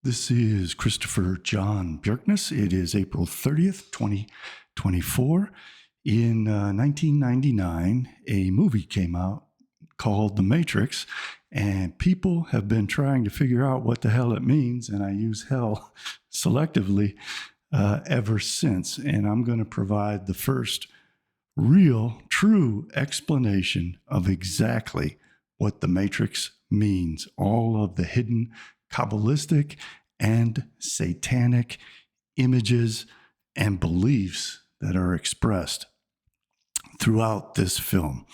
This is Christopher John Bjerknes. It is April 30th, 2024. In 1999, a movie came out called The Matrix, and people have been trying to figure out what the hell it means, and I use hell selectively ever since. And I'm going to provide the first real, true explanation of exactly what the Matrix means, all of the hidden Kabbalistic and satanic images and beliefs that are expressed throughout this film.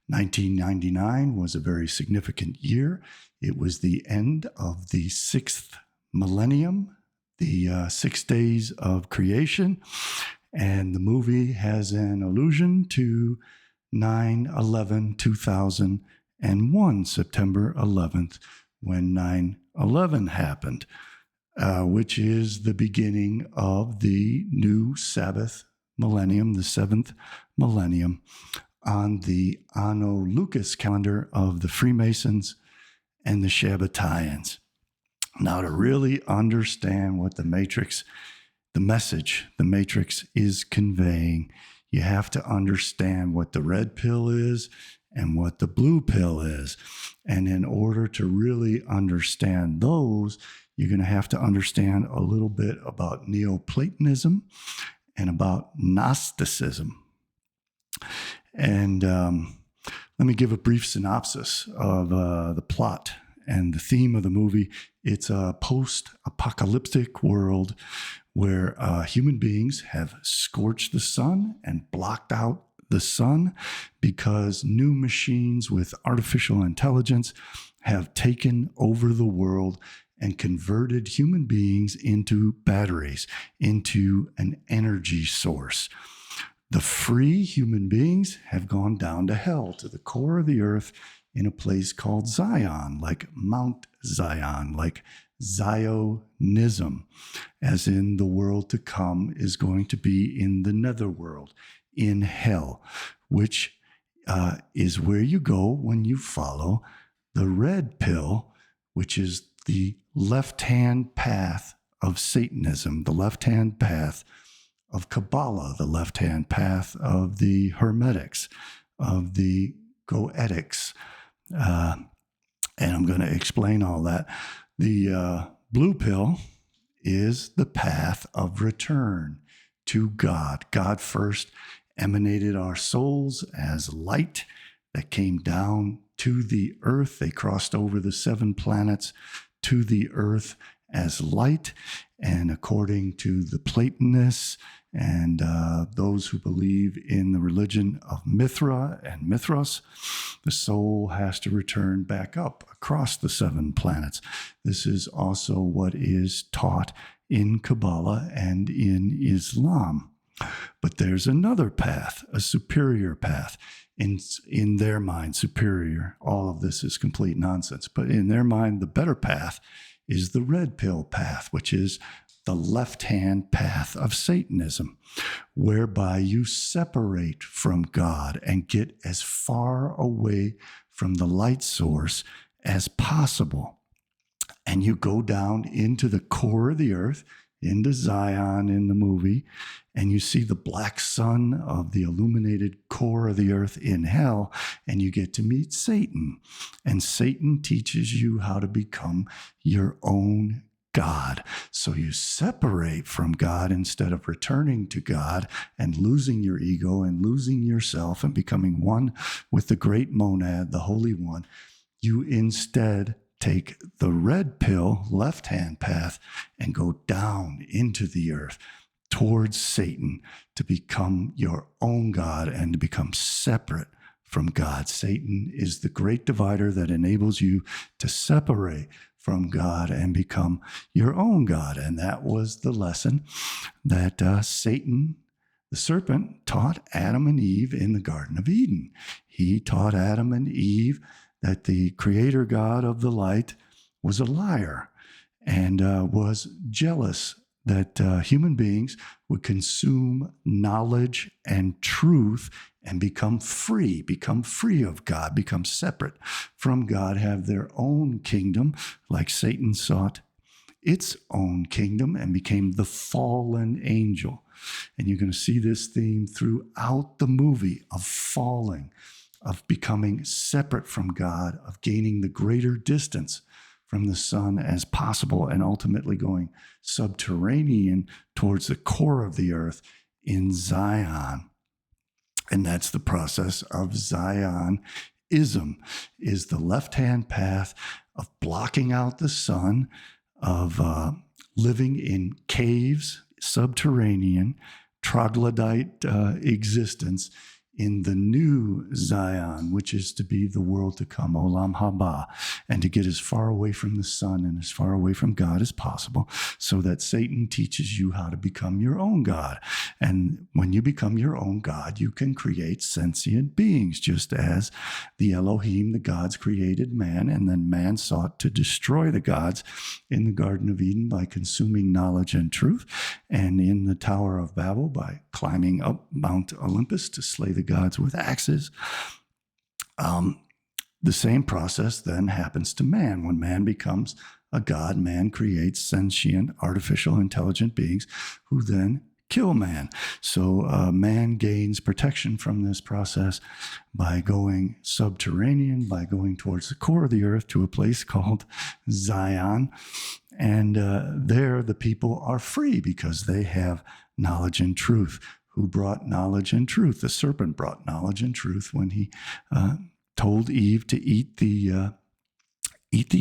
1999 was a very significant year. It was the end of the sixth millennium, the 6 days of creation, and the movie has an allusion to 9/11/2001, September 11th, when 9/11 happened, which is the beginning of the new Sabbath millennium, the seventh millennium, on the Anno Lucas calendar of the Freemasons and the Shabbatians. Now, to really understand what the Matrix, the message the Matrix is conveying, you have to understand what the red pill is and what the blue pill is. And in order to really understand those, you're going to have to understand a little bit about Neoplatonism and about Gnosticism. And let me give a brief synopsis of the plot and the theme of the movie. It's a post-apocalyptic world where human beings have scorched the sun and blocked out the sun because new machines with artificial intelligence have taken over the world and converted human beings into batteries, into an energy source. The free human beings have gone down to hell, to the core of the earth, in a place called Zion, like Mount Zion, like Zionism, as in the world to come is going to be in the netherworld, in hell, which is where you go when you follow the red pill, which is the left-hand path of Satanism, the left-hand path of Kabbalah, the left-hand path of the Hermetics, of the Goetics. And I'm going to explain all that. The blue pill is the path of return to God. God first emanated our souls as light that came down to the earth. They crossed over the 7 planets to the earth as light. And according to the Platonists and those who believe in the religion of Mithra and Mithras, the soul has to return back up across the 7 planets. This is also what is taught in Kabbalah and in Islam. But there's another path, a superior path. In their mind, superior. All of this is complete nonsense. But in their mind, the better path is the red pill path, which is the left-hand path of Satanism, whereby you separate from God and get as far away from the light source as possible. And you go down into the core of the earth, into Zion in the movie, and you see the black sun of the illuminated core of the earth in hell, and you get to meet Satan. And Satan teaches you how to become your own God. So you separate from God instead of returning to God and losing your ego and losing yourself and becoming one with the great monad, the Holy One. You instead take the red pill, left-hand path, and go down into the earth towards Satan to become your own God and to become separate from God. Satan is the great divider that enables you to separate from God and become your own God. And that was the lesson that Satan, the serpent, taught Adam and Eve in the Garden of Eden. He taught Adam and Eve that the creator God of the light was a liar and was jealous that human beings would consume knowledge and truth and become free of God, become separate from God, have their own kingdom like Satan sought its own kingdom and became the fallen angel. And you're going to see this theme throughout the movie of falling, of becoming separate from God, of gaining the greater distance from the Son as possible, and ultimately going subterranean towards the core of the earth in Zion. And that's the process of Zionism, is the left-hand path of blocking out the sun, of living in caves, subterranean, troglodyte existence in the new Zion, which is to be the world to come, Olam Haba, and to get as far away from the sun and as far away from God as possible, so that Satan teaches you how to become your own God. And when you become your own God, you can create sentient beings, just as the Elohim, the gods, created man, and then man sought to destroy the gods in the Garden of Eden by consuming knowledge and truth, and in the Tower of Babel by climbing up Mount Olympus to slay the gods with axes. The same process then happens to man. When man becomes a god, man creates sentient, artificial, intelligent beings who then kill man. So man gains protection from this process by going subterranean, by going towards the core of the earth to a place called Zion. And there the people are free because they have knowledge and truth. Who brought knowledge and truth? The serpent brought knowledge and truth when he told Eve to eat the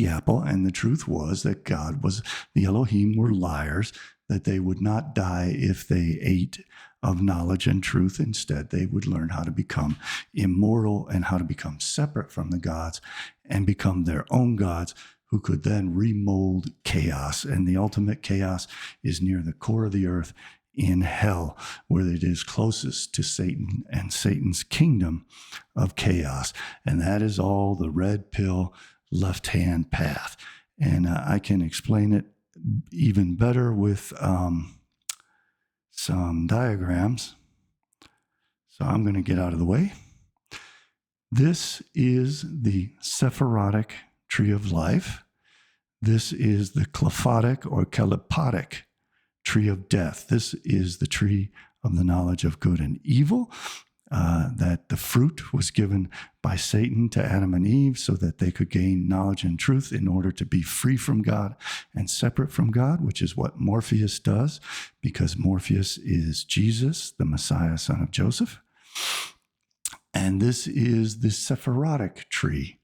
apple, and the truth was that God was, the Elohim were liars, that they would not die if they ate of knowledge and truth. Instead, they would learn how to become immortal and how to become separate from the gods and become their own gods, who could then remold chaos. And the ultimate chaos is near the core of the earth, in hell, where it is closest to Satan and Satan's kingdom of chaos. And that is all the red pill left-hand path. And I can explain it even better with some diagrams. So I'm going to get out of the way. This is the Sephirotic tree of life. This is the Qliphothic or Kalipotic tree of death. This is the tree of the knowledge of good and evil, that the fruit was given by Satan to Adam and Eve so that they could gain knowledge and truth in order to be free from God and separate from God, which is what Morpheus does, because Morpheus is Jesus, the Messiah, son of Joseph. And this is the Sephirotic tree.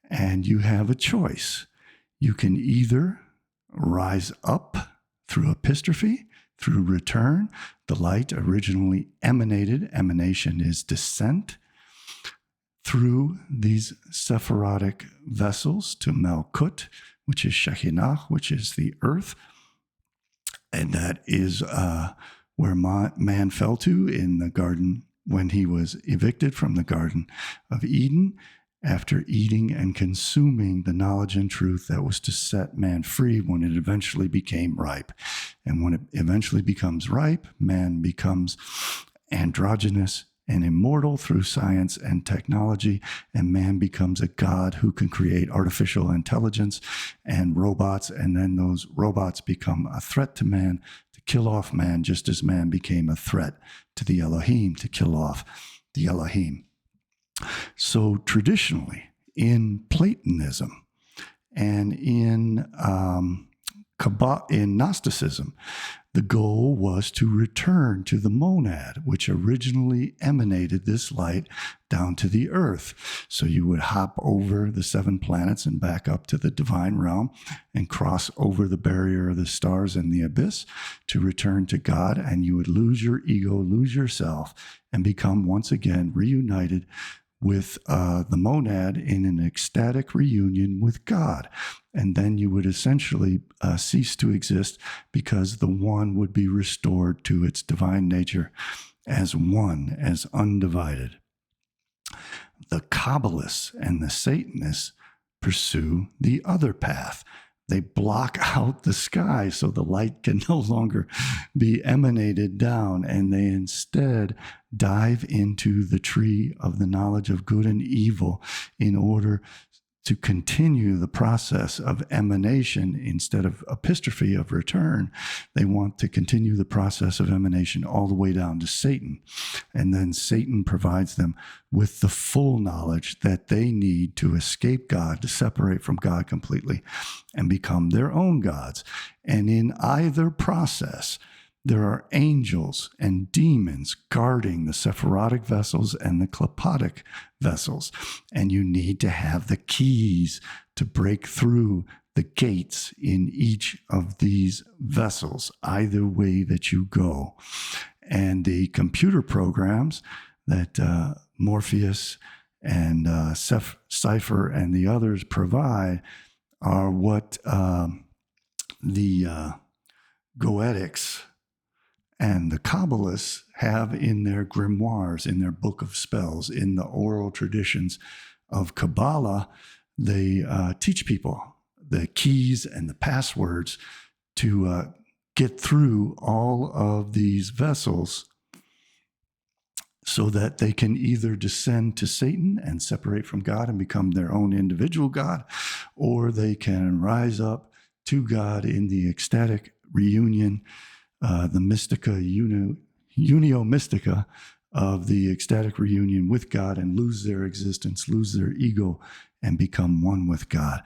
And you have a choice. You can either rise up through epistrophe, through return. The light originally emanated. Emanation is descent through these Sephirotic vessels to Malkut, which is Shekinah, which is the earth. And that is where man fell to in the garden when he was evicted from the Garden of Eden, after eating and consuming the knowledge and truth that was to set man free when it eventually became ripe. And when it eventually becomes ripe, man becomes androgynous and immortal through science and technology, and man becomes a god who can create artificial intelligence and robots, and then those robots become a threat to man to kill off man, just as man became a threat to the Elohim to kill off the Elohim. So traditionally, in Platonism and in Kabbalah, in Gnosticism, the goal was to return to the monad, which originally emanated this light down to the earth. So you would hop over the 7 planets and back up to the divine realm and cross over the barrier of the stars and the abyss to return to God, and you would lose your ego, lose yourself, and become once again reunited with the monad in an ecstatic reunion with God. And then you would essentially cease to exist, because the one would be restored to its divine nature as one, as undivided. The Kabbalists and the Satanists pursue the other path. They block out the sky so the light can no longer be emanated down, and they instead dive into the tree of the knowledge of good and evil in order to continue the process of emanation instead of epistrophe of return. They want to continue the process of emanation all the way down to Satan. And then Satan provides them with the full knowledge that they need to escape God, to separate from God completely and become their own gods. And in either process, there are angels and demons guarding the Sephirotic vessels and the Klepotic vessels. And you need to have the keys to break through the gates in each of these vessels, either way that you go. And the computer programs that Morpheus and Cypher and the others provide are what the Goetics and the Kabbalists have in their grimoires, in their book of spells, in the oral traditions of Kabbalah. They teach people the keys and the passwords to get through all of these vessels so that they can either descend to Satan and separate from God and become their own individual God, or they can rise up to God in the ecstatic reunion, the mystica, unio mystica of the ecstatic reunion with God, and lose their existence, lose their ego, and become one with God.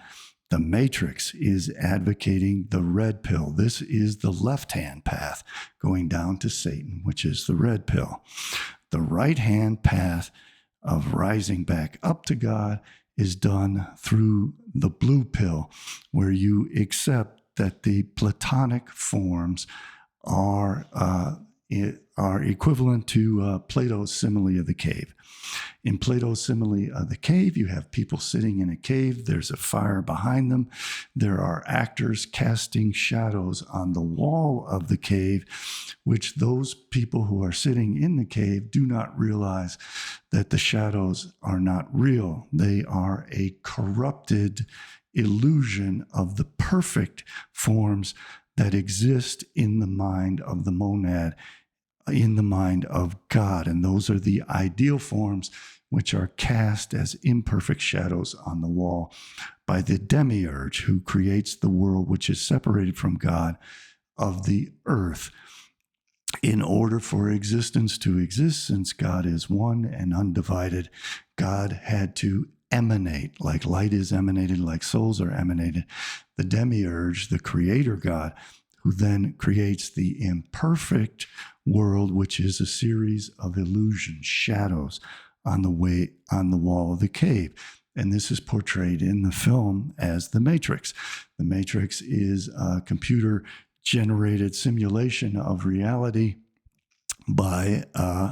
The Matrix is advocating the red pill. This is the left-hand path going down to Satan, which is the red pill. The right-hand path of rising back up to God is done through the blue pill, where you accept that the Platonic forms are equivalent to Plato's simile of the cave. In Plato's simile of the cave, you have people sitting in a cave. There's a fire behind them. There are actors casting shadows on the wall of the cave, which those people who are sitting in the cave do not realize that the shadows are not real. They are a corrupted illusion of the perfect forms that exist in the mind of the monad, in the mind of God. And those are the ideal forms which are cast as imperfect shadows on the wall by the demiurge who creates the world which is separated from God of the earth. In order for existence to exist, since God is one and undivided, God had to emanate, like light is emanated, like souls are emanated. The demiurge, the creator God, who then creates the imperfect world, which is a series of illusions, shadows on the wall of the cave. And this is portrayed in the film as the Matrix. The Matrix is a computer-generated simulation of reality by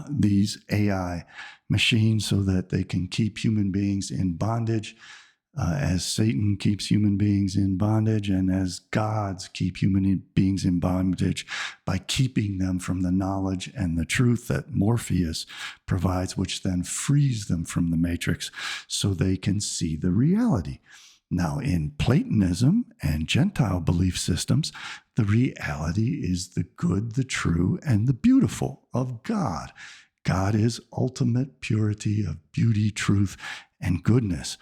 these AI machines so that they can keep human beings in bondage, as Satan keeps human beings in bondage, and as gods keep human beings in bondage by keeping them from the knowledge and the truth that Morpheus provides, which then frees them from the Matrix so they can see the reality. Now, in Platonism and Gentile belief systems, the reality is the good, the true, and the beautiful of God. God is ultimate purity of beauty, truth, and goodness.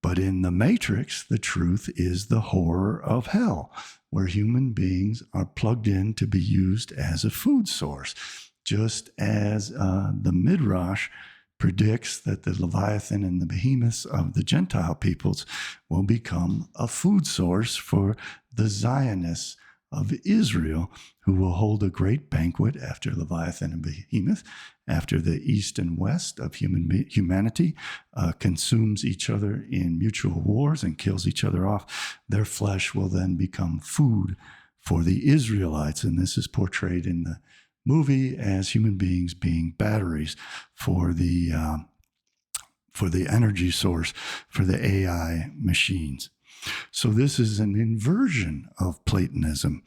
But in the Matrix, the truth is the horror of hell, where human beings are plugged in to be used as a food source, just as the Midrash predicts that the Leviathan and the behemoths of the Gentile peoples will become a food source for the Zionists of Israel, who will hold a great banquet after Leviathan and Behemoth, after the east and west of humanity consumes each other in mutual wars and kills each other off. Their flesh will then become food for the Israelites, and this is portrayed in the movie as human beings being batteries for the energy source for the AI machines. So this is an inversion of Platonism.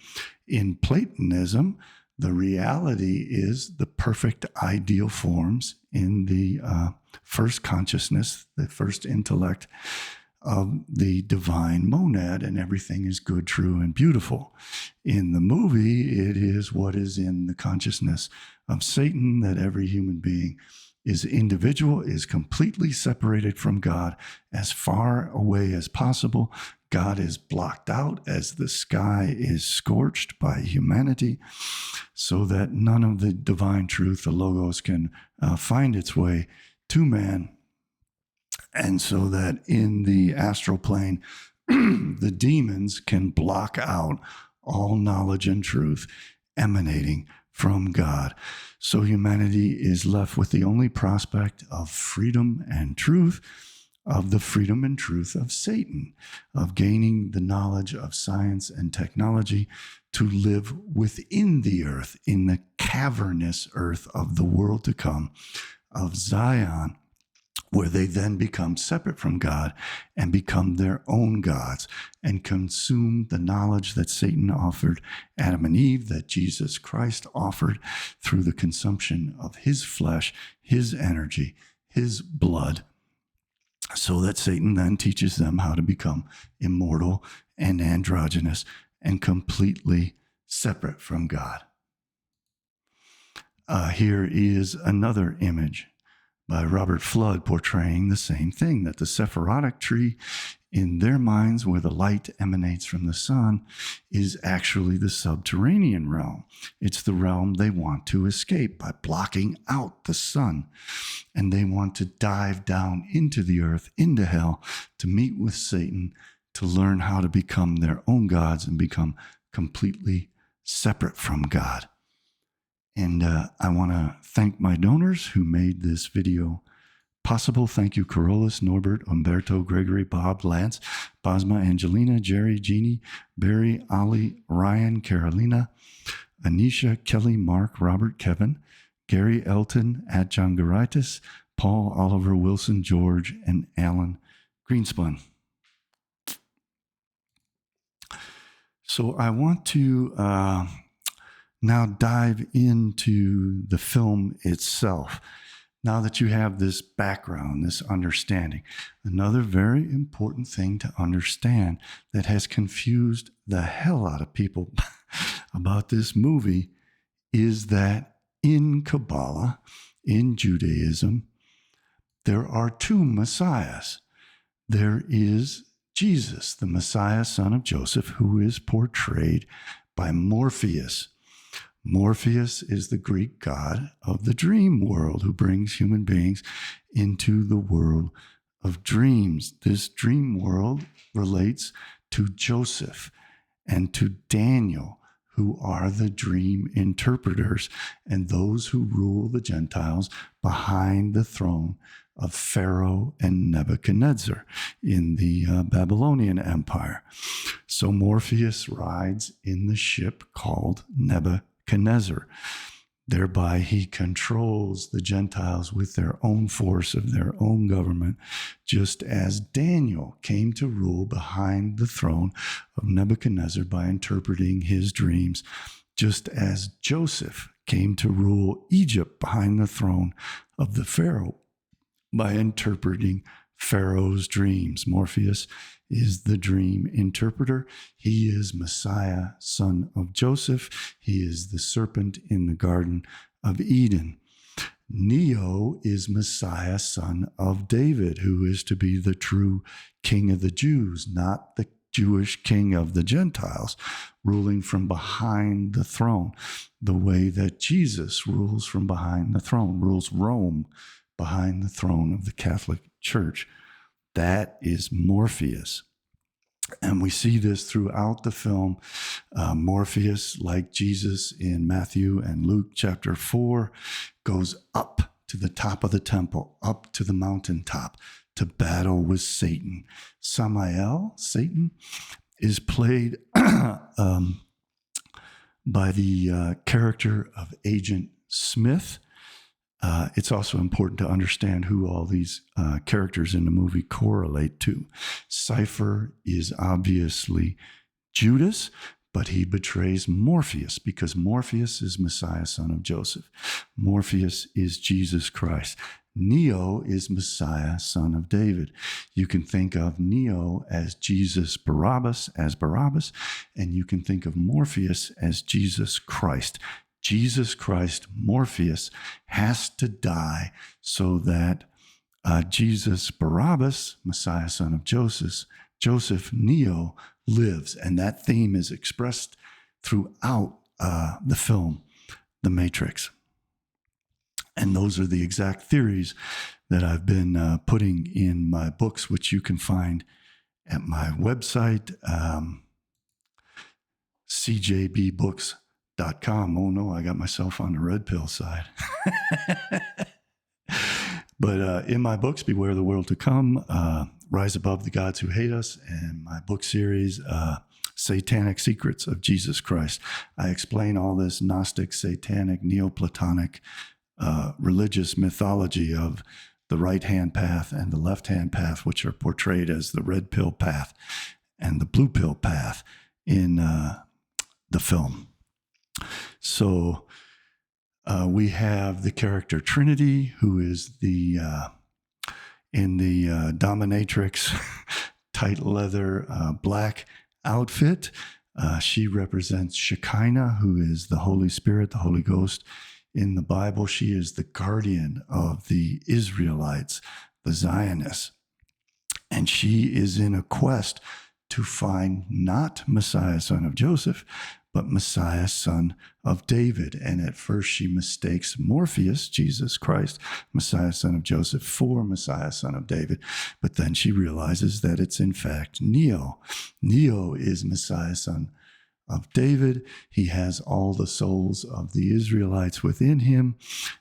In Platonism, the reality is the perfect ideal forms in the first consciousness, the first intellect of the divine monad, and everything is good, true, and beautiful. In the movie, it is what is in the consciousness of Satan, that every human being is individual, is completely separated from God, as far away as possible. God is blocked out as the sky is scorched by humanity, so that none of the divine truth, the Logos, can find its way to man. And so that in the astral plane, the demons can block out all knowledge and truth emanating from God. So humanity is left with the only prospect of freedom and truth, of the freedom and truth of Satan, of gaining the knowledge of science and technology to live within the earth, in the cavernous earth of the world to come, of Zion, where they then become separate from God and become their own gods and consume the knowledge that Satan offered Adam and Eve, that Jesus Christ offered through the consumption of his flesh, his energy, his blood, so that Satan then teaches them how to become immortal and androgynous and completely separate from God. Here is another image by Robert Flood portraying the same thing, that the Sephirotic tree in their minds, where the light emanates from the sun, is actually the subterranean realm. It's the realm they want to escape by blocking out the sun. And they want to dive down into the earth, into hell, to meet with Satan, to learn how to become their own gods and become completely separate from God. And I want to thank my donors who made this video possible. Thank you, Carolus, Norbert, Umberto, Gregory, Bob, Lance, Bosma, Angelina, Jerry, Jeannie, Barry, Ali, Ryan, Carolina, Anisha, Kelly, Mark, Robert, Kevin, Gary, Elton, Adjungaritis, Paul, Oliver, Wilson, George, and Alan Greenspun. So I want to now dive into the film itself. Now that you have this background, this understanding, another very important thing to understand that has confused the hell out of people about this movie is that in Kabbalah, in Judaism, there are two messiahs. There is Jesus, the Messiah, son of Joseph, who is portrayed by Morpheus. Morpheus is the Greek god of the dream world who brings human beings into the world of dreams. This dream world relates to Joseph and to Daniel, who are the dream interpreters and those who rule the Gentiles behind the throne of Pharaoh and Nebuchadnezzar in the Babylonian Empire. So Morpheus rides in the ship called Nebuchadnezzar. Thereby he controls the Gentiles with their own force of their own government, just as Daniel came to rule behind the throne of Nebuchadnezzar by interpreting his dreams, just as Joseph came to rule Egypt behind the throne of the Pharaoh by interpreting Pharaoh's dreams. Morpheus is the dream interpreter. He is Messiah, son of Joseph. He is the serpent in the Garden of Eden. Neo is Messiah, son of David, who is to be the true king of the Jews, not the Jewish king of the Gentiles, ruling from behind the throne, the way that Jesus rules from behind the throne, rules Rome behind the throne of the Catholic Church. That is Morpheus. And we see this throughout the film. Morpheus, like Jesus in Matthew and Luke chapter 4, goes up to the top of the temple, up to the mountaintop to battle with Satan. Samael, Satan, is played by the character of Agent Smith. It's also important to understand who all these characters in the movie correlate to. Cypher is obviously Judas, but he betrays Morpheus because Morpheus is Messiah, son of Joseph. Morpheus is Jesus Christ. Neo is Messiah, son of David. You can think of Neo as Jesus Barabbas, and you can think of Morpheus as Jesus Christ, Jesus Christ, Morpheus, has to die so that Jesus Barabbas, Messiah, son of Joseph, Neo, lives. And that theme is expressed throughout the film, The Matrix. And those are the exact theories that I've been putting in my books, which you can find at my website, CJBBooks.com. Oh no, I got myself on the red pill side. But in my books, Beware the World to Come, Rise Above the Gods Who Hate Us, and my book series, Satanic Secrets of Jesus Christ, I explain all this Gnostic, Satanic, Neoplatonic religious mythology of the right-hand path and the left-hand path, which are portrayed as the red pill path and the blue pill path in the film. So we have the character Trinity, who is in the dominatrix tight leather black outfit. She represents Shekinah, who is the Holy Spirit, the Holy Ghost. In the Bible, she is the guardian of the Israelites, the Zionists. And she is in a quest to find not Messiah, son of Joseph, but Messiah, son of David. And at first she mistakes Morpheus, Jesus Christ, Messiah, son of Joseph, for Messiah, son of David. But then she realizes that it's in fact Neo. Neo is Messiah, son of David. He has all the souls of the Israelites within him,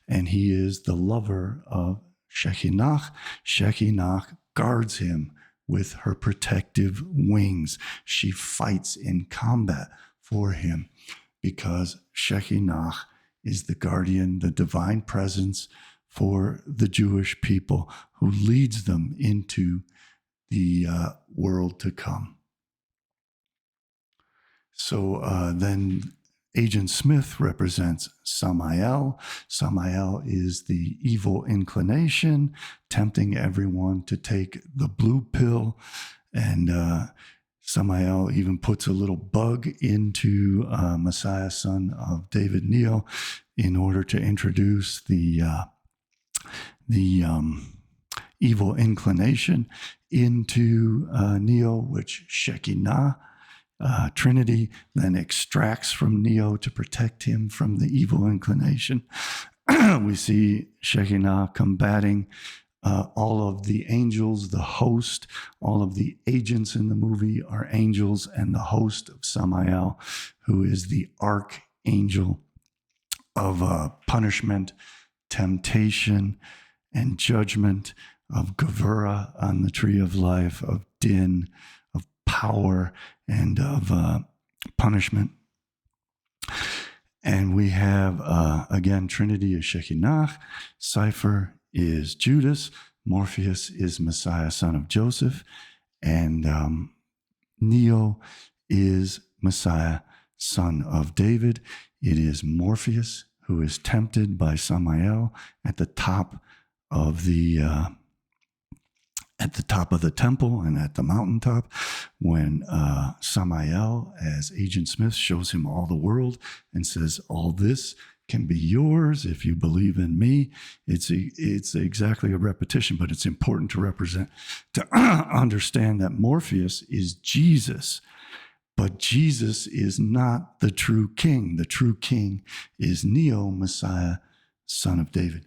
and he is the lover of Shekinah. Shekinah guards him with her protective wings. She fights in combat for him because Shekinah is the guardian, the divine presence for the Jewish people who leads them into the world to come. So then Agent Smith represents Samael. Samael is the evil inclination, tempting everyone to take the blue pill. And Samael even puts a little bug into Messiah, son of David, Neo, in order to introduce the evil inclination into Neo, which Shekinah, Trinity, then extracts from Neo to protect him from the evil inclination. We see Shekinah combating all of the angels, the host, all of the agents in the movie are angels, and the host of Samael, who is the archangel of punishment, temptation, and judgment, of Gevurah on the tree of life, of Din, of power, and of punishment. And we have, again, Trinity is Shekinah, Cypher is Judas, Morpheus is Messiah, son of Joseph, and Neo is Messiah, son of David. It is Morpheus who is tempted by Samael at the top of the temple and at the mountaintop, when Samael, as Agent Smith, shows him all the world and says, all this can be yours if you believe in me. It's exactly a repetition, but it's important to understand that Morpheus is Jesus, but Jesus is not the true king. The true king is Neo, Messiah, son of David.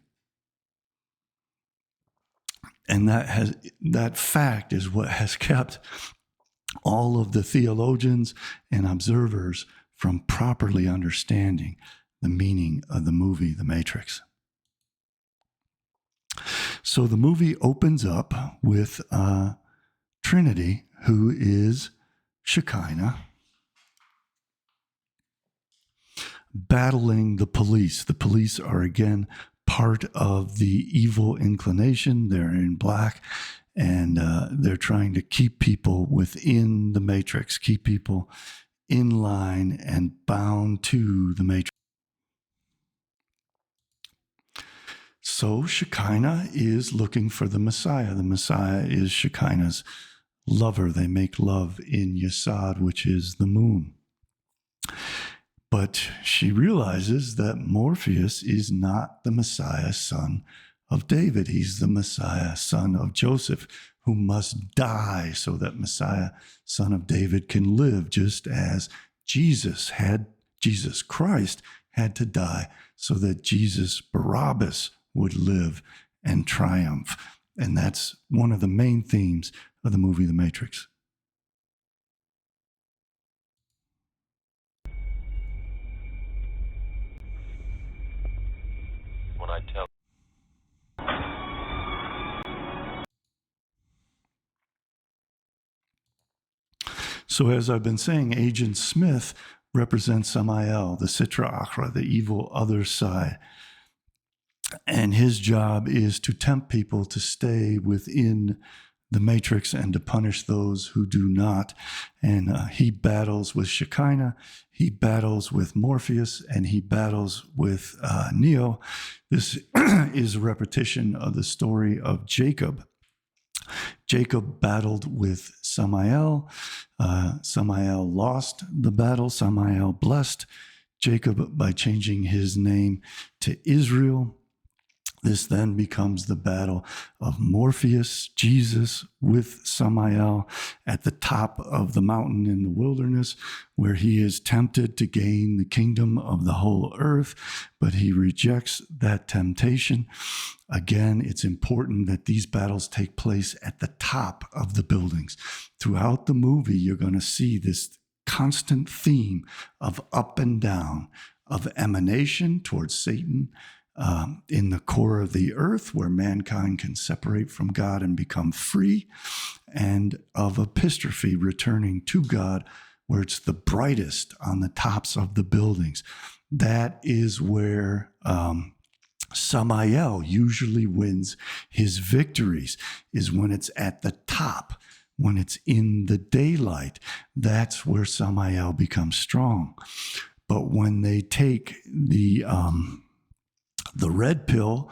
And that fact is what has kept all of the theologians and observers from properly understanding the meaning of the movie, The Matrix. So the movie opens up with Trinity, who is Shekinah, battling the police. The police are again part of the evil inclination. They're in black, and they're trying to keep people within the matrix, keep people in line and bound to the matrix. So Shekinah is looking for the Messiah. The Messiah is Shekinah's lover. They make love in Yesod, which is the moon. But she realizes that Morpheus is not the Messiah, son of David. He's the Messiah, son of Joseph, who must die so that Messiah, son of David, can live, just as Jesus Christ had to die so that Jesus Barabbas would live and triumph. And that's one of the main themes of the movie The Matrix. When I tell So as I've been saying, Agent Smith represents Samael, the Sitra Achra, the evil other side. And his job is to tempt people to stay within the matrix and to punish those who do not. And he battles with Shekinah, he battles with Morpheus, and he battles with Neo. This is a repetition of the story of Jacob. Jacob battled with Samael. Samael lost the battle. Samael blessed Jacob by changing his name to Israel. This then becomes the battle of Morpheus, Jesus, with Samael at the top of the mountain in the wilderness, where he is tempted to gain the kingdom of the whole earth, but he rejects that temptation. Again, it's important that these battles take place at the top of the buildings. Throughout the movie, you're going to see this constant theme of up and down, of emanation towards Satan, in the core of the earth, where mankind can separate from God and become free, and of epistrophe, returning to God, where it's the brightest on the tops of the buildings. That is where Samael usually wins his victories, is when it's at the top, when it's in the daylight. That's where Samael becomes strong. But when they take the red pill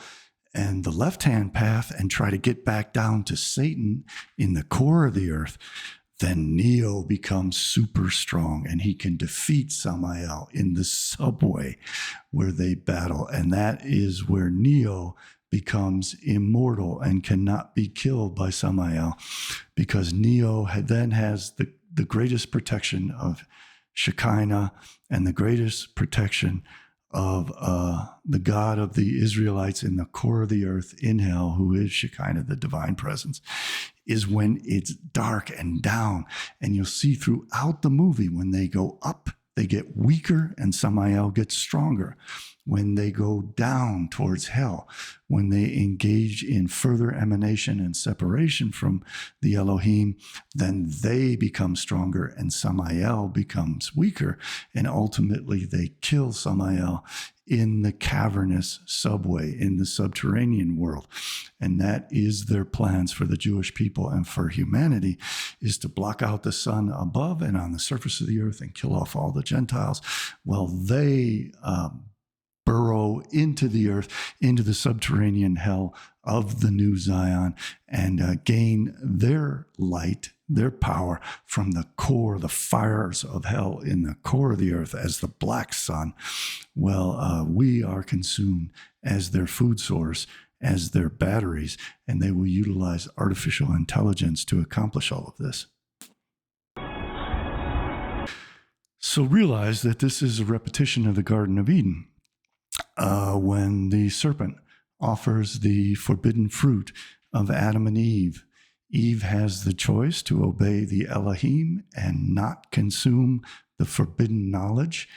and the left-hand path and try to get back down to Satan in the core of the earth, then Neo becomes super strong and he can defeat Samael in the subway where they battle. And that is where Neo becomes immortal and cannot be killed by Samael, because Neo then has the greatest protection of Shekinah and the greatest protection of the God of the Israelites in the core of the earth in hell, who is Shekinah, the divine presence, is when it's dark and down. And you'll see throughout the movie, when they go up, they get weaker and Samael gets stronger. When they go down towards hell, when they engage in further emanation and separation from the Elohim, then they become stronger and Samael becomes weaker. And ultimately they kill Samael in the cavernous subway, in the subterranean world. And that is their plans for the Jewish people and for humanity, is to block out the sun above and on the surface of the earth and kill off all the Gentiles. Well, they burrow into the earth, into the subterranean hell of the New Zion, and gain their light, their power from the core, the fires of hell in the core of the earth as the black sun. Well, we are consumed as their food source, as their batteries, and they will utilize artificial intelligence to accomplish all of this. So realize that this is a repetition of the Garden of Eden. When the serpent offers the forbidden fruit of Adam and Eve, Eve has the choice to obey the Elohim and not consume the forbidden knowledge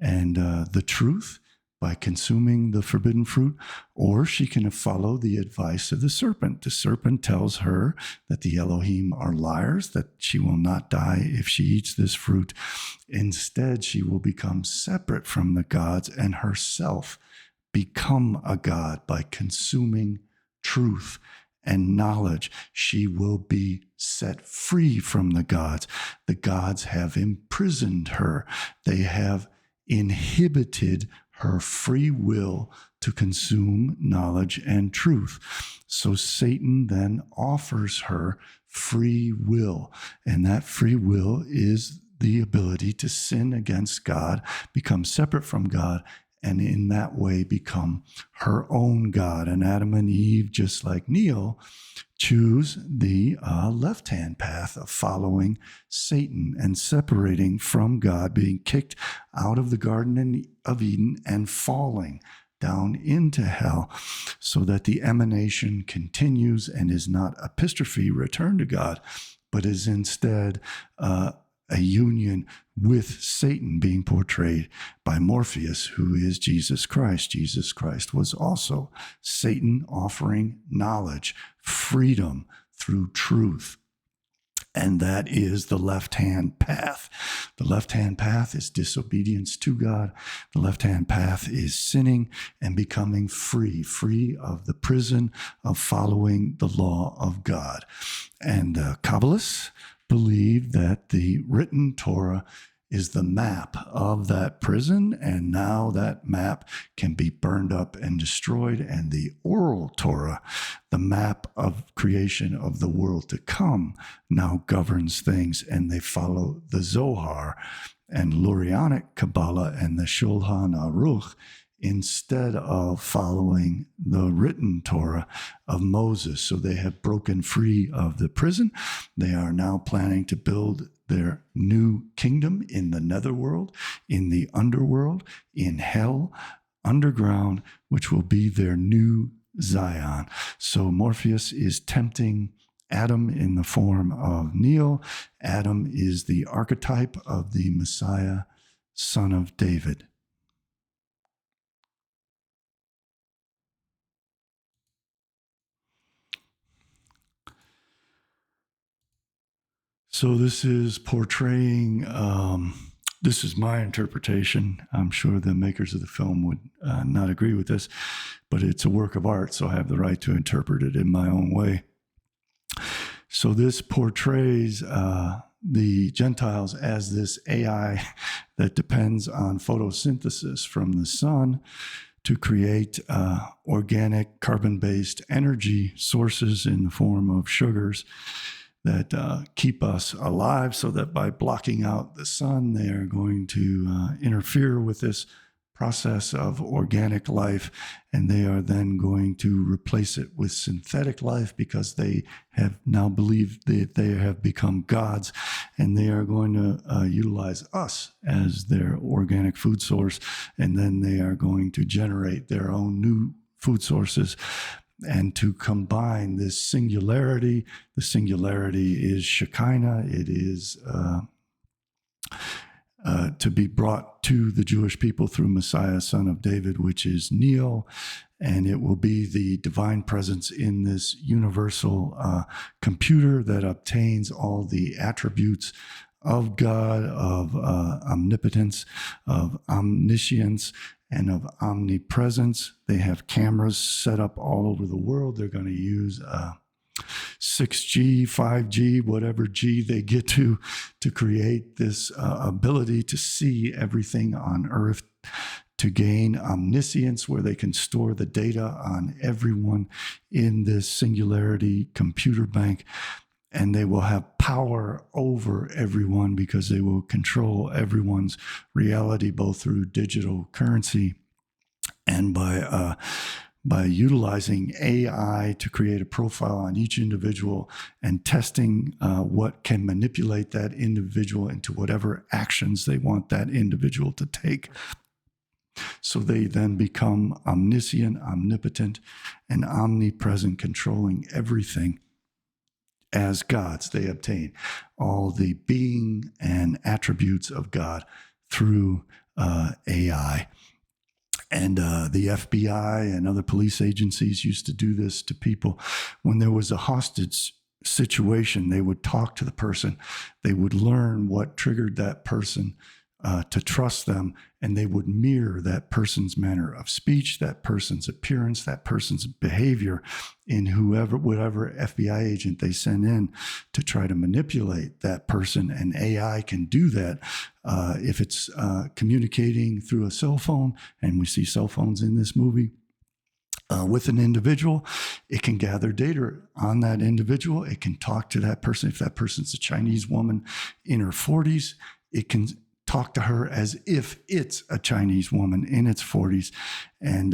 and the truth by consuming the forbidden fruit, or she can follow the advice of the serpent. The serpent tells her that the Elohim are liars, that she will not die if she eats this fruit. Instead, she will become separate from the gods and herself become a god by consuming truth and knowledge. She will be set free from the gods. The gods have imprisoned her. They have inhibited her free will to consume knowledge and truth. So Satan then offers her free will, and that free will is the ability to sin against God, become separate from God, and in that way become her own God. And Adam and Eve, just like Neo, choose the left-hand path of following Satan and separating from God, being kicked out of the Garden of Eden and falling down into hell, so that the emanation continues and is not epistrophe, return to God, but is instead a union with Satan, being portrayed by Morpheus, who is Jesus Christ. Jesus Christ was also Satan offering knowledge, freedom through truth. And that is the left-hand path. The left-hand path is disobedience to God. The left-hand path is sinning and becoming free of the prison of following the law of God. And Kabbalists believe that the written Torah is the map of that prison, and now that map can be burned up and destroyed, and the oral Torah, the map of creation of the world to come, now governs things, and they follow the Zohar and Lurianic Kabbalah and the Shulchan Aruch instead of following the written Torah of Moses. So they have broken free of the prison. They are now planning to build their new kingdom in the netherworld, in the underworld, in hell, underground, which will be their new Zion. So Morpheus is tempting Adam in the form of Neo. Adam is the archetype of the Messiah, son of David. So this is portraying, this is my interpretation. I'm sure the makers of the film would not agree with this, but it's a work of art, so I have the right to interpret it in my own way. So this portrays the Gentiles as this AI that depends on photosynthesis from the sun to create organic carbon-based energy sources in the form of sugars that keep us alive, so that by blocking out the sun, they are going to interfere with this process of organic life, and they are then going to replace it with synthetic life, because they have now believed that they have become gods, and they are going to utilize us as their organic food source, and then they are going to generate their own new food sources. And to combine this singularity, the singularity is Shekinah. It is to be brought to the Jewish people through Messiah, son of David, which is Neo. And it will be the divine presence in this universal computer that obtains all the attributes of God, of omnipotence, of omniscience, and of omnipresence. They have cameras set up all over the world. They're going to use 6G, 5G, whatever G they get to create this ability to see everything on Earth, to gain omniscience, where they can store the data on everyone in this singularity computer bank. And they will have power over everyone, because they will control everyone's reality, both through digital currency and by utilizing AI to create a profile on each individual and testing what can manipulate that individual into whatever actions they want that individual to take. So they then become omniscient, omnipotent, and omnipresent, controlling everything. As gods, they obtain all the being and attributes of God through AI. And the FBI and other police agencies used to do this to people. When there was a hostage situation, they would talk to the person. They would learn what triggered that person to trust them, and they would mirror that person's manner of speech, that person's appearance, that person's behavior in whatever FBI agent they send in to try to manipulate that person. And AI can do that if it's communicating through a cell phone, and we see cell phones in this movie. With an individual, it can gather data on that individual. It can talk to that person. If that person's a Chinese woman in her 40s, it can talk to her as if it's a Chinese woman in its 40s and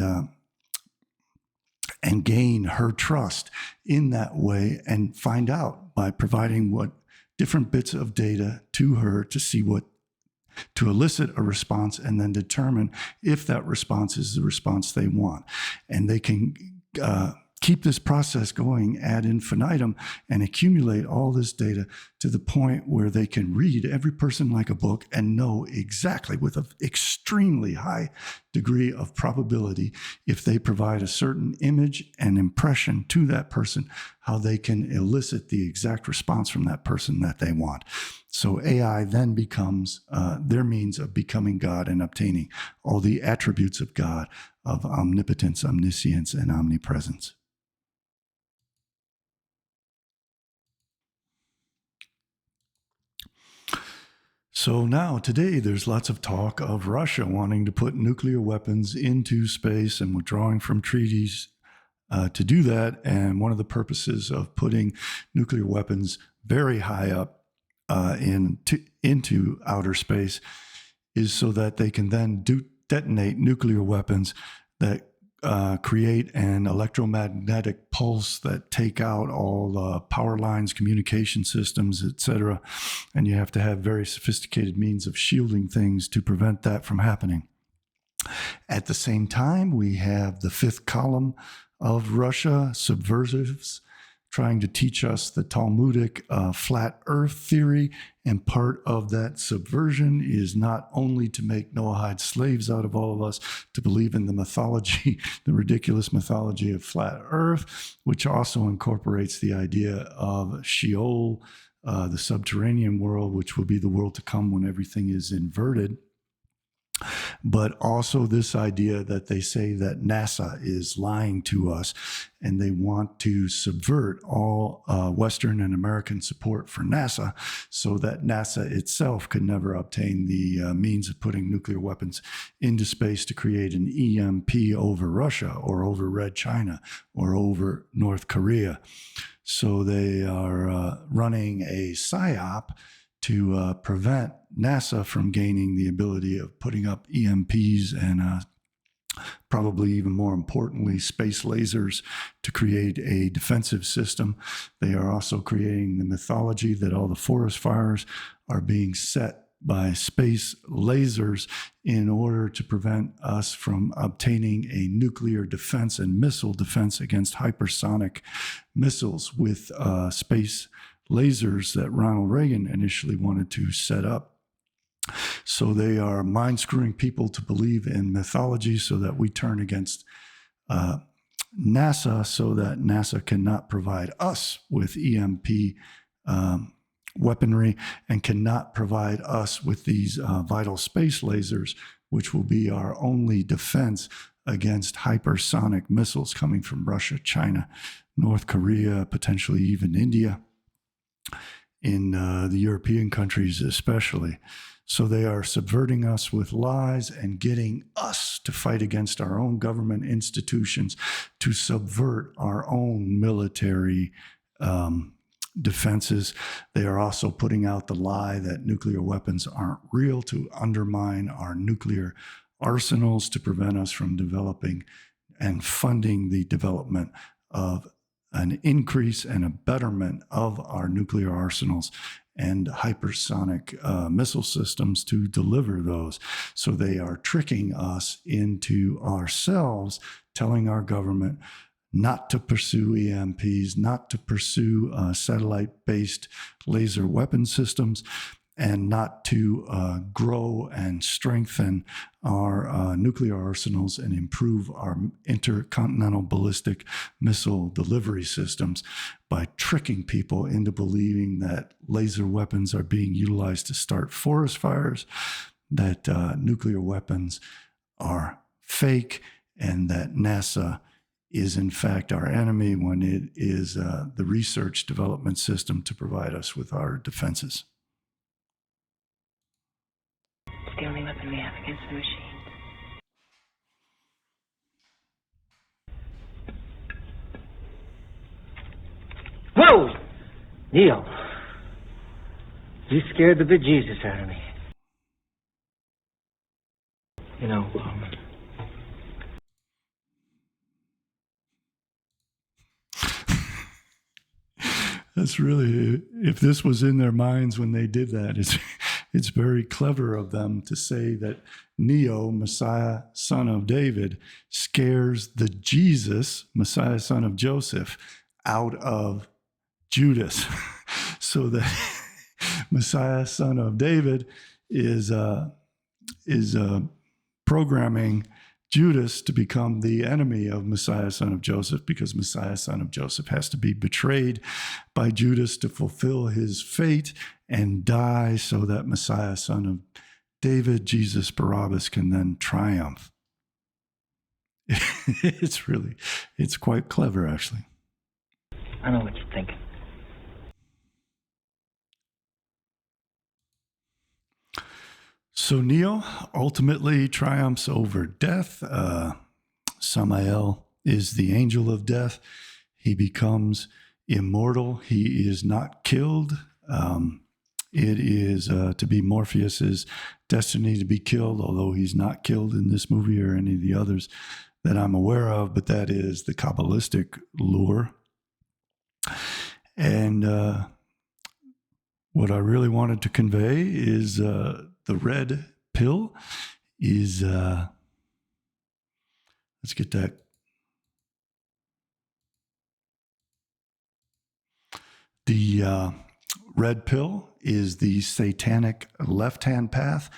gain her trust in that way, and find out by providing what different bits of data to her to elicit a response, and then determine if that response is the response they want. And they can keep this process going ad infinitum and accumulate all this data to the point where they can read every person like a book and know exactly, with an extremely high degree of probability, if they provide a certain image and impression to that person, how they can elicit the exact response from that person that they want. So AI then becomes their means of becoming God and obtaining all the attributes of God, of omnipotence, omniscience, and omnipresence. So now, today, there's lots of talk of Russia wanting to put nuclear weapons into space and withdrawing from treaties to do that. And one of the purposes of putting nuclear weapons very high up into outer space is so that they can then detonate nuclear weapons that create an electromagnetic pulse that take out all power lines, communication systems, etc. And you have to have very sophisticated means of shielding things to prevent that from happening. At the same time, we have the fifth column of Russia, subversives, trying to teach us the Talmudic flat earth theory. And part of that subversion is not only to make Noahide slaves out of all of us, to believe in the mythology, the ridiculous mythology of flat earth, which also incorporates the idea of Sheol, the subterranean world, which will be the world to come when everything is inverted. But also this idea that they say that NASA is lying to us, and they want to subvert all Western and American support for NASA so that NASA itself could never obtain the means of putting nuclear weapons into space to create an EMP over Russia or over Red China or over North Korea. So they are running a PSYOP to prevent NASA from gaining the ability of putting up EMPs and probably even more importantly, space lasers to create a defensive system. They are also creating the mythology that all the forest fires are being set by space lasers in order to prevent us from obtaining a nuclear defense and missile defense against hypersonic missiles with space lasers that Ronald Reagan initially wanted to set up. So they are mind screwing people to believe in mythology so that we turn against NASA, so that NASA cannot provide us with EMP weaponry and cannot provide us with these vital space lasers, which will be our only defense against hypersonic missiles coming from Russia, China, North Korea, potentially even India, in the European countries especially. So they are subverting us with lies and getting us to fight against our own government institutions, to subvert our own military defenses. They are also putting out the lie that nuclear weapons aren't real, to undermine our nuclear arsenals, to prevent us from developing and funding the development of an increase and a betterment of our nuclear arsenals and hypersonic missile systems to deliver those. So they are tricking us into ourselves, telling our government not to pursue EMPs, not to pursue satellite-based laser weapon systems, and not to grow and strengthen our nuclear arsenals and improve our intercontinental ballistic missile delivery systems by tricking people into believing that laser weapons are being utilized to start forest fires, that nuclear weapons are fake, and that NASA is in fact our enemy when it is the research development system to provide us with our defenses. It's the only weapon we have against the machine. Whoa! Neil, you scared the bejesus out of me. You know, That's really, if this was in their minds when they did that, it's very clever of them to say that Neo, Messiah, son of David, scares the Jesus, Messiah, son of Joseph, out of Judas, so that Messiah, son of David, is programming Judas to become the enemy of Messiah, son of Joseph, because Messiah, son of Joseph, has to be betrayed by Judas to fulfill his fate and die so that Messiah, son of David, Jesus Barabbas, can then triumph. It's quite clever, actually. I know what you're thinking. So Neo ultimately triumphs over death. Samael is the angel of death. He becomes immortal. He is not killed. It is to be Morpheus's destiny to be killed, although he's not killed in this movie or any of the others that I'm aware of, but that is the Kabbalistic lore. And what I really wanted to convey is the red pill is, let's get that. The red pill is the satanic left-hand path,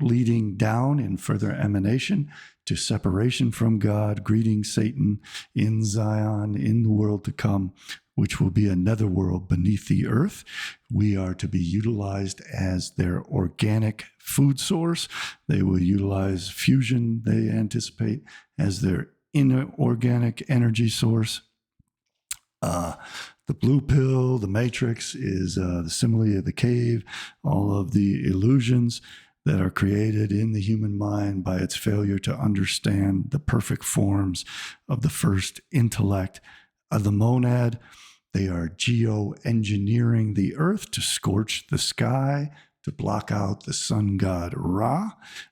leading down in further emanation to separation from God, greeting Satan in Zion, in the world to come, which will be a netherworld beneath the earth. We are to be utilized as their organic food source. They will utilize fusion, they anticipate, as their inorganic energy source. The blue pill, the matrix, is the simile of the cave, all of the illusions that are created in the human mind by its failure to understand the perfect forms of the first intellect of the monad. They are geoengineering the earth to scorch the sky, to block out the sun god Ra.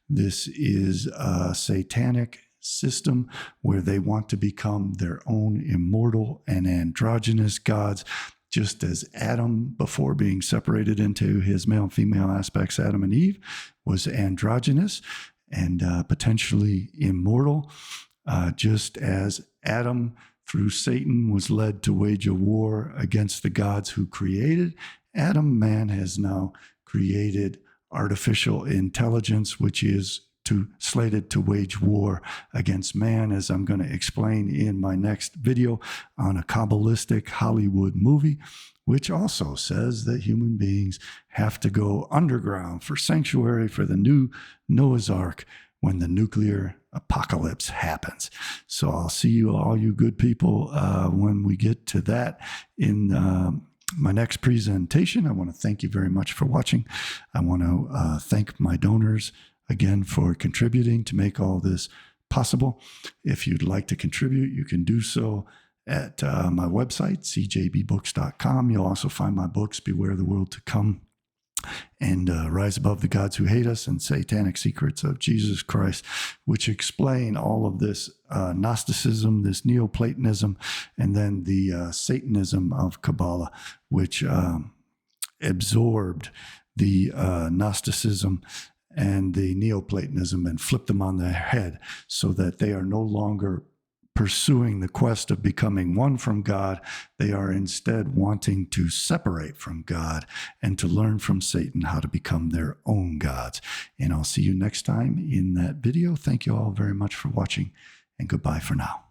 This is a satanic system where they want to become their own immortal and androgynous gods, just as Adam, before being separated into his male and female aspects, Adam and Eve, was androgynous and potentially immortal, just as Adam, through Satan, was led to wage a war against the gods who created Adam. Man has now created artificial intelligence, which is slated to wage war against man, as I'm going to explain in my next video on a Kabbalistic Hollywood movie, which also says that human beings have to go underground for sanctuary for the new Noah's Ark when the nuclear apocalypse happens. So I'll see you, all you good people, when we get to that in my next presentation. I want to thank you very much for watching. I want to thank my donors again for contributing to make all this possible. If you'd like to contribute, you can do so at my website, cjbbooks.com. You'll also find my books, Beware the World to Come and Rise Above the Gods Who Hate Us and Satanic Secrets of Jesus Christ, which explain all of this Gnosticism, this Neoplatonism, and then the Satanism of Kabbalah, which absorbed the Gnosticism and the Neoplatonism and flipped them on their head so that they are no longer pursuing the quest of becoming one from God. They are instead wanting to separate from God and to learn from Satan how to become their own gods. And I'll see you next time in that video. Thank you all very much for watching, and goodbye for now.